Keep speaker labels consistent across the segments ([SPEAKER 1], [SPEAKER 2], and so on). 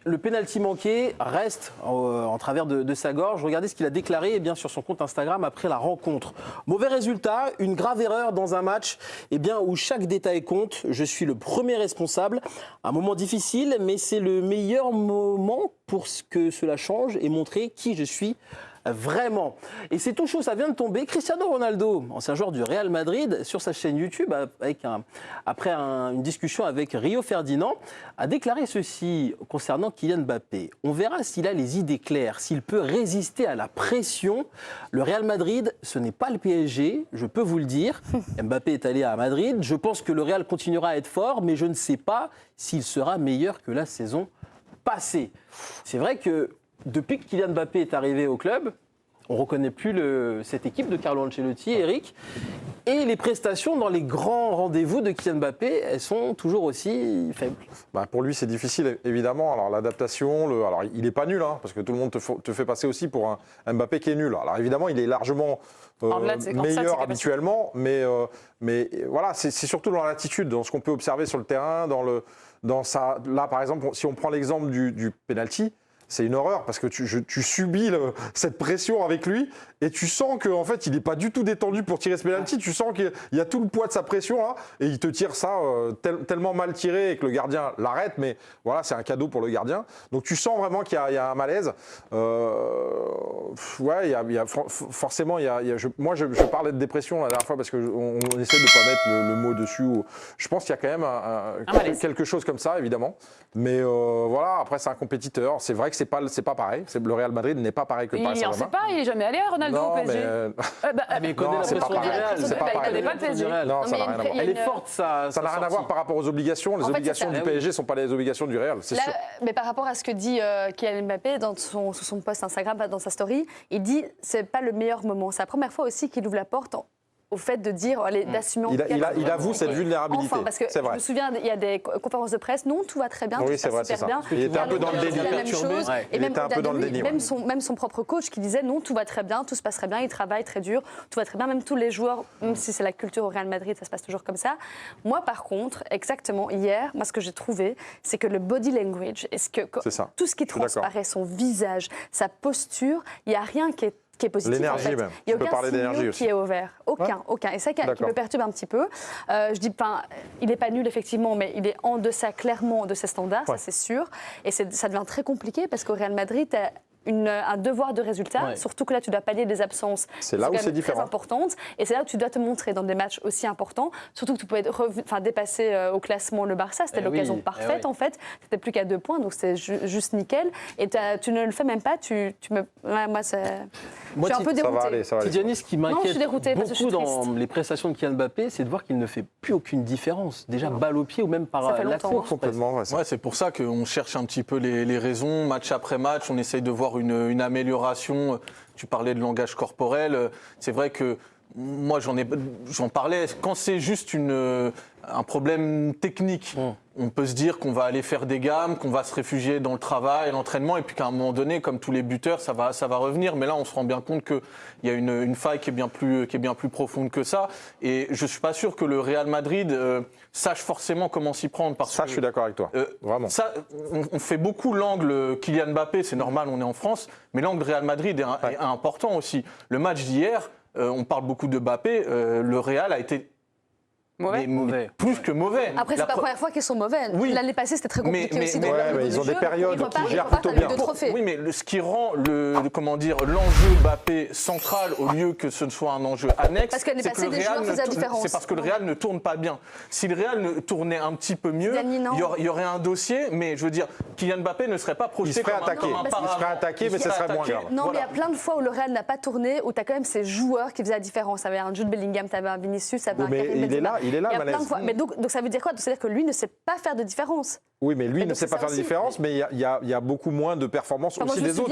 [SPEAKER 1] le pénalty manqué reste en travers de sa gorge. Regardez ce qu'il a déclaré sur son compte Instagram après la rencontre. Mauvais résultat, une grave erreur dans un match où chaque détail compte. Je suis le premier responsable. Un moment difficile, mais c'est le meilleur moment pour que cela change et montrer qui je suis vraiment. Et c'est tout chaud, ça vient de tomber. Cristiano Ronaldo, ancien joueur du Real Madrid, sur sa chaîne YouTube, après une discussion avec Rio Ferdinand, a déclaré ceci concernant Kylian Mbappé. On verra s'il a les idées claires, s'il peut résister à la pression. Le Real Madrid, ce n'est pas le PSG, je peux vous le dire. Mbappé est allé à Madrid. Je pense que le Real continuera à être fort, mais je ne sais pas s'il sera meilleur que la saison passée. C'est vrai que depuis que Kylian Mbappé est arrivé au club, on ne reconnaît plus cette équipe de Carlo Ancelotti, Eric. Et les prestations dans les grands rendez-vous de Kylian Mbappé, elles sont toujours aussi faibles.
[SPEAKER 2] Pour lui, c'est difficile, évidemment. Alors, l'adaptation, alors, il n'est pas nul, parce que tout le monde te fait passer aussi pour un Mbappé qui est nul. Alors, évidemment, il est largement meilleur habituellement, mais voilà, c'est surtout dans l'attitude, dans ce qu'on peut observer sur le terrain, là, par exemple, si on prend l'exemple du penalty, c'est une horreur parce que tu subis cette pression avec lui et tu sens qu'en fait, il n'est pas du tout détendu pour tirer ce penalty. Tu sens qu'il y a tout le poids de sa pression là, et il te tire ça tellement mal tiré et que le gardien l'arrête. Mais voilà, c'est un cadeau pour le gardien. Donc tu sens vraiment qu'il y a un malaise. Forcément, moi, je parlais de dépression la dernière fois parce qu'on essaie de ne pas mettre le mot dessus. Je pense qu'il y a quand même quelque chose comme ça, évidemment. Mais voilà, après, c'est un compétiteur. C'est vrai que c'est pas pareil. Le Real Madrid n'est pas pareil que le Paris Saint-Germain.
[SPEAKER 3] Il n'en sait pas, il n'est jamais allé à Ronaldo au PSG.
[SPEAKER 1] Mais il connaît la pression du Real.
[SPEAKER 3] C'est pas pareil. Il connaît pas le PSG.
[SPEAKER 2] Non, ça n'a rien à voir.
[SPEAKER 1] Elle est forte, ça.
[SPEAKER 2] Ça n'a rien à voir par rapport aux obligations. Les obligations du PSG ne sont pas les obligations du Real, c'est sûr.
[SPEAKER 3] Mais par rapport à ce que dit Kylian Mbappé sur son post Instagram, dans sa story, il dit c'est pas le meilleur moment. C'est la première fois aussi qu'il ouvre la porte au fait de dire, d'assumer.
[SPEAKER 2] Il avoue cette vulnérabilité.
[SPEAKER 3] Enfin, parce que je me souviens, il y a des conférences de presse, non, tout va très bien,
[SPEAKER 2] oui, c'est vrai, c'est ça.
[SPEAKER 3] Bien.
[SPEAKER 2] Il était un peu dans le déni.
[SPEAKER 3] Il était un peu dans le déni. Même son propre coach qui disait, non, tout va très bien, tout se passe très bien, il travaille très dur, tout va très bien, même tous les joueurs, même si c'est la culture au Real Madrid, ça se passe toujours comme ça. Moi, par contre, exactement, hier, ce que j'ai trouvé, c'est que le body language, tout ce qui transparaît, son visage, sa posture, il n'y a rien qui est positif.
[SPEAKER 2] L'énergie,
[SPEAKER 3] en fait.
[SPEAKER 2] même.
[SPEAKER 3] Il n'y a
[SPEAKER 2] aucun signal
[SPEAKER 3] qui est ouvert. Aucun. Et ça qui me perturbe un petit peu. Je dis, il n'est pas nul, effectivement, mais il est en deçà, clairement, de ses standards, ça c'est sûr. Et ça devient très compliqué parce qu'au Real Madrid, tu as un devoir de résultat, surtout que là tu dois pallier des absences.
[SPEAKER 2] C'est là où c'est différent.
[SPEAKER 3] Très importante, et c'est là où tu dois te montrer dans des matchs aussi importants, surtout que tu pouvais dépasser au classement le Barça, c'était l'occasion parfaite en fait, c'était plus qu'à 2 points, donc c'est juste nickel, et tu ne le fais même pas, moi je suis un peu déroutée.
[SPEAKER 1] Tidjani, ce qui m'inquiète beaucoup dans les prestations de Kylian Mbappé, c'est de voir qu'il ne fait plus aucune différence, déjà balle au pied ou même par la course.
[SPEAKER 2] Complètement.
[SPEAKER 4] C'est pour ça qu'on cherche un petit peu les raisons, match après match, on essaye de voir une amélioration. Tu parlais de langage corporel. C'est vrai que moi, j'en parlais. Quand c'est juste un problème technique, on peut se dire qu'on va aller faire des gammes, qu'on va se réfugier dans le travail, l'entraînement, et puis qu'à un moment donné, comme tous les buteurs, ça va revenir. Mais là, on se rend bien compte qu'il y a une faille qui est bien plus profonde que ça. Et je suis pas sûr que le Real Madrid sache forcément comment s'y prendre.
[SPEAKER 2] Je suis d'accord avec toi. Vraiment.
[SPEAKER 4] Ça, on fait beaucoup l'angle Kylian Mbappé, c'est normal, on est en France, mais l'angle Real Madrid est important aussi. Le match d'hier, on parle beaucoup de Mbappé, le Real a été mauvais. Plus que mauvais.
[SPEAKER 3] Après, c'est pas la première fois qu'ils sont mauvais.
[SPEAKER 4] Oui.
[SPEAKER 3] L'année passée, c'était très compliqué aussi.
[SPEAKER 2] Mais ils ont des périodes qui gèrent plutôt bien.
[SPEAKER 4] Oui, mais ce qui rend l'enjeu Mbappé central au lieu que ce ne soit un enjeu annexe,
[SPEAKER 3] parce que l'année passée, des joueurs faisaient la différence.
[SPEAKER 4] C'est parce que le Real ne tourne pas bien. Si le Real ne tournait un petit peu mieux, il y aurait un dossier, mais je veux dire, Kylian Mbappé ne serait pas projeté comme un paravent.
[SPEAKER 2] Il serait attaqué, mais ce serait moins grave.
[SPEAKER 3] Non, mais il y a plein de fois où le Real n'a pas tourné, où tu as quand même ces joueurs qui faisaient la différence. Tu avais un Jude Bellingham, tu avais un Vinicius, tu avais un Karim Benzema.
[SPEAKER 2] Il est là, Malaise.
[SPEAKER 3] Mais donc ça veut dire quoi? C'est-à-dire que lui ne sait pas faire de différence.
[SPEAKER 2] Oui, mais lui ne sait pas faire de différence, mais il y a beaucoup moins de performances aussi des autres.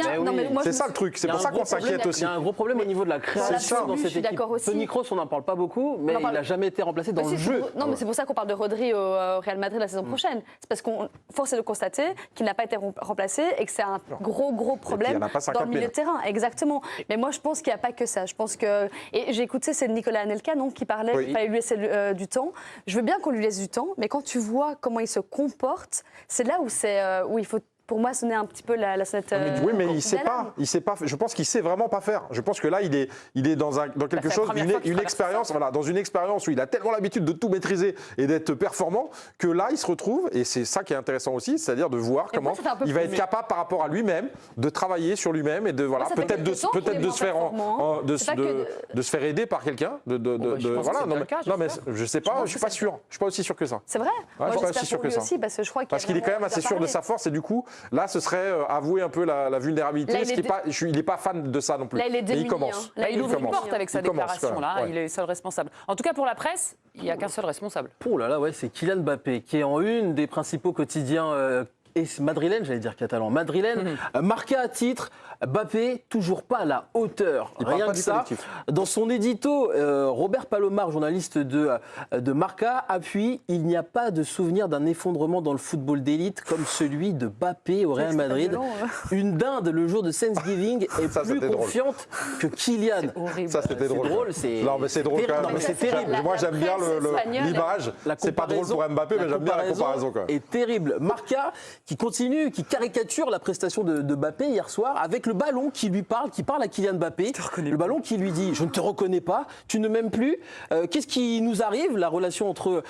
[SPEAKER 2] C'est ça le truc, c'est pour ça qu'on s'inquiète aussi.
[SPEAKER 1] Il y a un gros problème au niveau de la création dans cette équipe. Toni Kroos, on n'en parle pas beaucoup, mais il n'a jamais été remplacé dans le jeu.
[SPEAKER 3] Non, mais c'est pour ça qu'on parle de Rodri au Real Madrid la saison prochaine. C'est parce qu'on force est de constater qu'il n'a pas été remplacé et que c'est un gros problème dans le milieu de terrain. Exactement. Mais moi, je pense qu'il n'y a pas que ça. Je pense que... Et j'ai écouté, c'est Nicolas Anelka qui parlait qu'il fallait lui laisser du temps. Je veux bien qu'on lui laisse du temps, mais quand tu vois comment il se comporte, c'est là où il faut pour moi, sonner un petit peu la sonnette.
[SPEAKER 2] Oui, mais il sait pas. Je pense qu'il sait vraiment pas faire. Je pense que là, il est dans quelque chose, une expérience, voilà, dans une expérience où il a tellement l'habitude de tout maîtriser et d'être performant que là, il se retrouve, et c'est ça qui est intéressant aussi, c'est-à-dire de voir comment il va être capable par rapport à lui-même de travailler sur lui-même et de voilà, peut-être de se faire aider par quelqu'un. Voilà. Non, mais je sais pas. Je suis pas sûr. Je suis pas aussi sûr que ça.
[SPEAKER 3] C'est vrai.
[SPEAKER 2] Je suis pas aussi sûr que ça. Parce qu'il est quand même assez sûr de sa force et du coup. Là, ce serait avouer un peu la vulnérabilité. Là, il n'est pas fan de ça non plus.
[SPEAKER 3] Là, il est démuni,
[SPEAKER 5] il commence. Là, il ouvre une porte avec sa déclaration. Là, il est seul responsable. En tout cas, pour la presse, il n'y a qu'un seul responsable.
[SPEAKER 1] Oh là là, ouais, c'est Kylian Mbappé qui est en une des principaux quotidiens madrilène, j'allais dire catalan, madrilène, marqué à titre, Mbappé toujours pas à la hauteur. Rien que ça. Dans son édito, Robert Palomar, journaliste de Marca, appuie, il n'y a pas de souvenir d'un effondrement dans le football d'élite comme celui de Mbappé au Real Madrid. Une dinde le jour de Thanksgiving est plus confiante que Kylian.
[SPEAKER 2] Ça, c'était drôle. Non, mais c'est drôle quand même.
[SPEAKER 1] C'est terrible.
[SPEAKER 2] Moi, j'aime bien l'image. C'est pas drôle pour Mbappé, mais j'aime bien la comparaison.
[SPEAKER 1] Est terrible. Marca qui continue, qui caricature la prestation de Mbappé hier soir avec le ballon qui lui parle, qui parle à Kylian Mbappé. Le ballon qui lui dit « Je ne te reconnais pas, tu ne m'aimes plus. Qu'est-ce qui nous arrive? La relation entre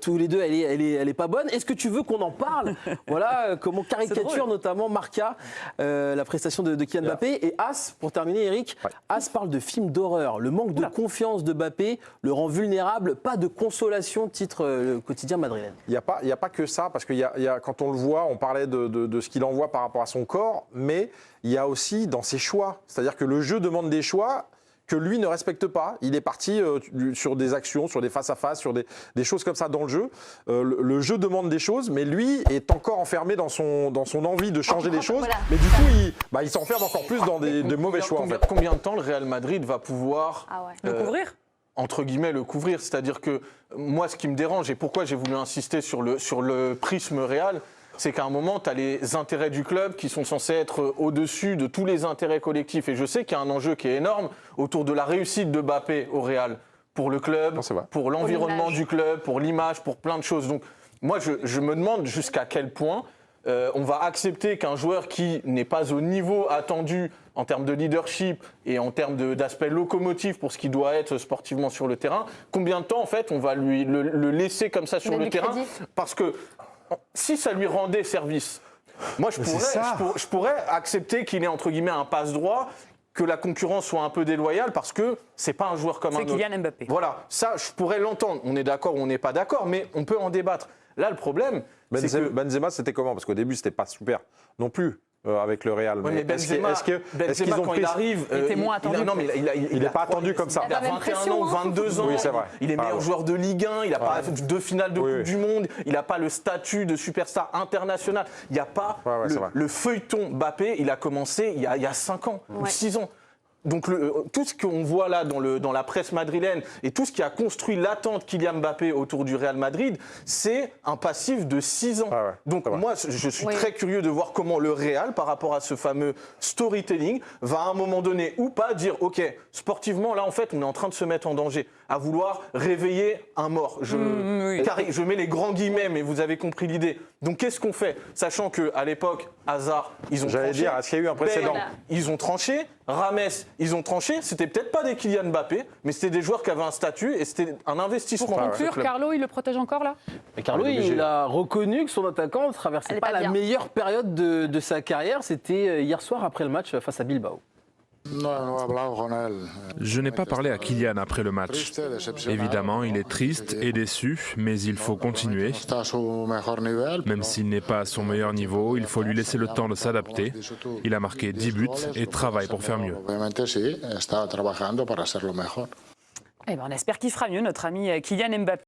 [SPEAKER 1] tous les deux, elle est pas bonne. Est-ce que tu veux qu'on en parle ?» Voilà comment caricature notamment Marca la prestation de Kylian Mbappé. Et As, pour terminer Eric, As parle de film d'horreur. Le manque de confiance de Mbappé le rend vulnérable. Pas de consolation, titre le quotidien madrilène.
[SPEAKER 2] Il n'y a pas que ça, parce que quand on le voit, on parlait de ce qu'il envoie par rapport à son corps, mais il y a aussi dans ses choix. C'est-à-dire que le jeu demande des choix que lui ne respecte pas. Il est parti sur des actions, sur des face-à-face, sur des choses comme ça dans le jeu. Le jeu demande des choses, mais lui est encore enfermé dans son envie de changer les choses. Voilà. Mais du coup, il s'enferme encore plus dans des mauvais choix.
[SPEAKER 4] Combien de temps le Real Madrid va pouvoir
[SPEAKER 5] le couvrir ?
[SPEAKER 4] Entre guillemets, le couvrir. C'est-à-dire que moi, ce qui me dérange et pourquoi j'ai voulu insister sur le prisme Real, c'est qu'à un moment, tu as les intérêts du club qui sont censés être au-dessus de tous les intérêts collectifs. Et je sais qu'il y a un enjeu qui est énorme autour de la réussite de Mbappé au Real, pour le club, pour l'environnement du club, pour l'image, pour plein de choses. Donc moi, je me demande jusqu'à quel point on va accepter qu'un joueur qui n'est pas au niveau attendu en termes de leadership et en termes d'aspect locomotif pour ce qui doit être sportivement sur le terrain, combien de temps en fait on va le laisser comme ça sur le terrain? Parce que si ça lui rendait service, moi je pourrais accepter qu'il ait entre guillemets un passe-droit, que la concurrence soit un peu déloyale parce que c'est pas un joueur comme un autre.
[SPEAKER 5] C'est Kylian Mbappé.
[SPEAKER 4] Voilà, ça je pourrais l'entendre. On est d'accord ou on n'est pas d'accord, mais on peut en débattre. Là le problème, c'est que
[SPEAKER 2] Benzema c'était comment? Parce qu'au début c'était pas super non plus. Avec le Real.
[SPEAKER 4] Mais Benzema, quand il arrive,
[SPEAKER 5] il était moins attendu.
[SPEAKER 2] Il n'est pas attendu comme ça.
[SPEAKER 4] Il a 21 ans, 22 ans.
[SPEAKER 2] Oui, c'est vrai.
[SPEAKER 4] Il est meilleur joueur de Ligue 1. Il n'a pas 2 finales de Coupe du Monde. Il n'a pas le statut de superstar international. Il n'y a pas le feuilleton Mbappé. Il a commencé il y a 5 ans ou 6 ans. Donc tout ce qu'on voit là dans la presse madrilène et tout ce qui a construit l'attente Kylian Mbappé autour du Real Madrid, c'est un passif de 6 ans. Donc moi, je suis très curieux de voir comment le Real, par rapport à ce fameux storytelling, va à un moment donné ou pas dire « Ok, sportivement, là, en fait, on est en train de se mettre en danger », à vouloir réveiller un mort. Je mets les grands guillemets, mais vous avez compris l'idée. Donc qu'est-ce qu'on fait? Sachant qu'à l'époque, Hazard, ils ont tranché.
[SPEAKER 2] J'allais dire, est-ce qu'il y a eu un précédent?
[SPEAKER 4] Ils ont tranché. Rames, ils ont tranché. C'était peut-être pas des Kylian Mbappé, mais c'était des joueurs qui avaient un statut et c'était un investissement.
[SPEAKER 5] Pour conclure, Carlo, il le protège encore là?
[SPEAKER 1] Carlo, il a reconnu que son attaquant ne traversait pas la meilleure période de sa carrière. C'était hier soir après le match face à Bilbao.
[SPEAKER 6] Je n'ai pas parlé à Kylian après le match. Évidemment, il est triste et déçu, mais il faut continuer. Même s'il n'est pas à son meilleur niveau, il faut lui laisser le temps de s'adapter. Il a marqué 10 buts et travaille pour faire mieux.
[SPEAKER 5] On espère qu'il fera mieux, notre ami Kylian Mbappé.